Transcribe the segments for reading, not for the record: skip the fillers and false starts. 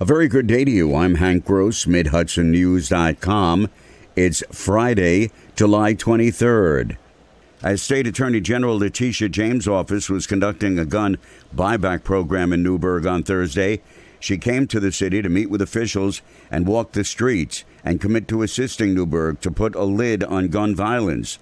A very good day to you. I'm Hank Gross, Mid-HudsonNews.com. It's Friday, July 23rd. As State Attorney General Letitia James' office was conducting a gun buyback program in Newburgh on Thursday, she came to the city to meet with officials and walk the streets and commit to assisting Newburgh to put a lid on gun violence.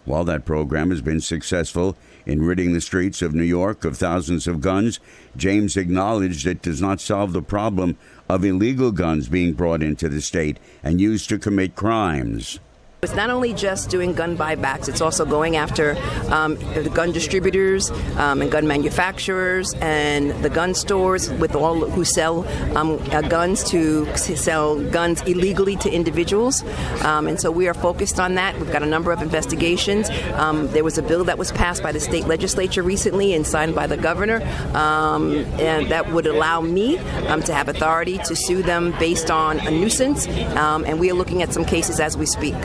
While that program has been successful in ridding the streets of New York of thousands of guns, James acknowledged it does not solve the problem of illegal guns being brought into the state and used to commit crimes. It's not only just doing gun buybacks, it's also going after the gun distributors and gun manufacturers and the gun stores with all who sell guns to sell guns illegally to individuals. And so we are focused on that. We've got a number of investigations. There was a bill that was passed by the state legislature recently and signed by the governor, and that would allow me to have authority to sue them based on a nuisance. And we are looking at some cases as we speak.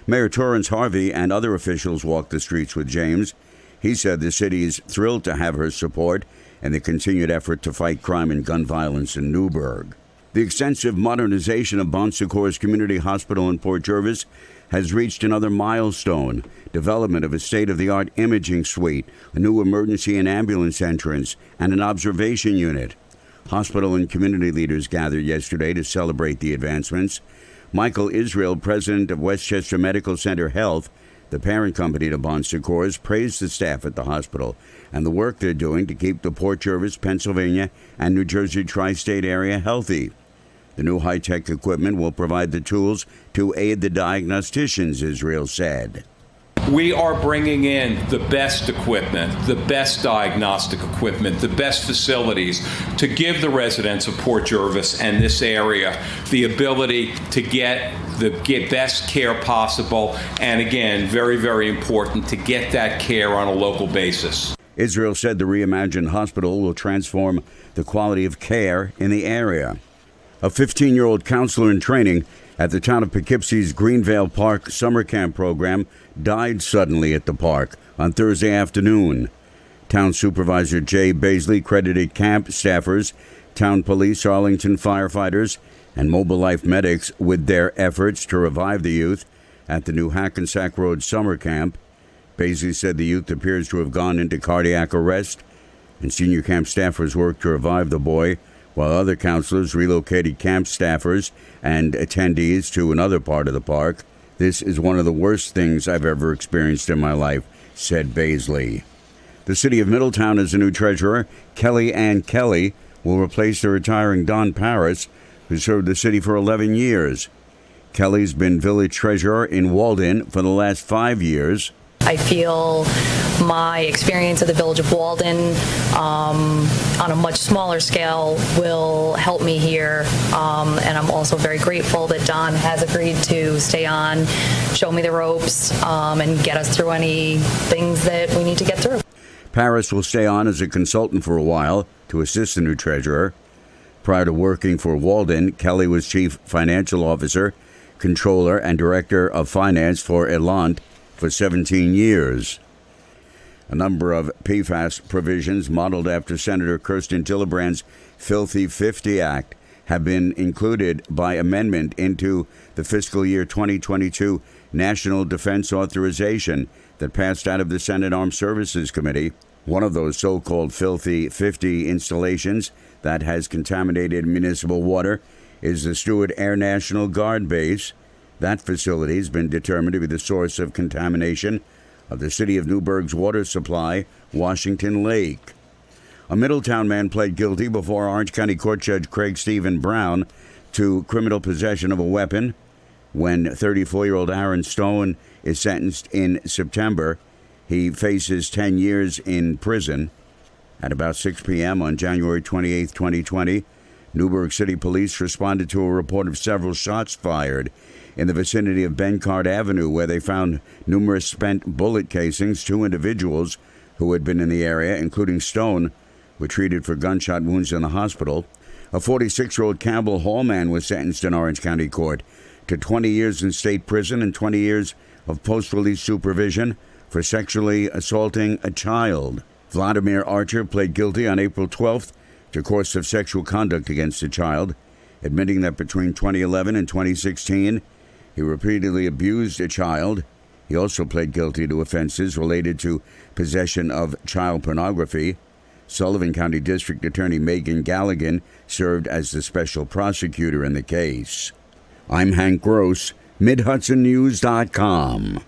Mayor Torrance Harvey and other officials walked the streets with James. He said the city is thrilled to have her support in the continued effort to fight crime and gun violence in Newburgh. The extensive modernization of Bon Secours Community Hospital in Port Jervis has reached another milestone. Development of a state-of-the-art imaging suite, a new emergency and ambulance entrance, and an observation unit. Hospital and community leaders gathered yesterday to celebrate the advancements. Michael Israel, president of Westchester Medical Center Health, the parent company to Bon Secours, praised the staff at the hospital and the work they're doing to keep the Port Jervis, Pennsylvania, and New Jersey tri-state area healthy. The new high-tech equipment will provide the tools to aid the diagnosticians, Israel said. We are bringing in the best equipment, the best diagnostic equipment, the best facilities to give the residents of Port Jervis and this area the ability to get the best care possible. And again, very, very important to get that care on a local basis. Israel said the reimagined hospital will transform the quality of care in the area. A 15-year-old counselor in training at the town of Poughkeepsie's Greenvale Park summer camp program died suddenly at the park on Thursday afternoon. Town Supervisor Jay Baisley credited camp staffers, town police, Arlington firefighters, and Mobile Life medics with their efforts to revive the youth at the new Hackensack Road summer camp. Baisley said the youth appears to have gone into cardiac arrest, and senior camp staffers worked to revive the boy, while other counselors relocated camp staffers and attendees to another part of the park. This is one of the worst things I've ever experienced in my life, said Baisley. The city of Middletown has a new treasurer. Kelly Ann Kelly will replace the retiring Don Paris, who served the city for 11 years. Kelly's been village treasurer in Walden for the last 5 years. I feel my experience at the Village of Walden on a much smaller scale will help me here, and I'm also very grateful that Don has agreed to stay on, show me the ropes, and get us through any things that we need to get through. Paris will stay on as a consultant for a while to assist the new treasurer. Prior to working for Walden, Kelly was chief financial officer, controller, and director of finance for Elant for 17 years. A number of PFAS provisions modeled after Senator Kirsten Gillibrand's Filthy 50 Act have been included by amendment into the fiscal year 2022 National Defense Authorization that passed out of the Senate Armed Services Committee. One of those so-called Filthy 50 installations that has contaminated municipal water is the Stewart Air National Guard Base. That facility has been determined to be the source of contamination of the city of Newburgh's water supply, Washington Lake. A Middletown man pled guilty before Orange County Court Judge Craig Stephen Brown to criminal possession of a weapon. When 34-year-old Aaron Stone is sentenced in September, he faces 10 years in prison. At about 6 p.m. on January 28, 2020, Newburgh City Police responded to a report of several shots fired in the vicinity of Bencard Avenue, where they found numerous spent bullet casings. 2 individuals who had been in the area, including Stone, were treated for gunshot wounds in the hospital. A 46-year-old Campbell Hall man was sentenced in Orange County Court to 20 years in state prison and 20 years of post-release supervision for sexually assaulting a child. Vladimir Archer pled guilty on April 12th to course of sexual conduct against a child, admitting that between 2011 and 2016, he repeatedly abused a child. He also pled guilty to offenses related to possession of child pornography. Sullivan County District Attorney Megan Galligan served as the special prosecutor in the case. I'm Hank Gross, MidHudsonNews.com.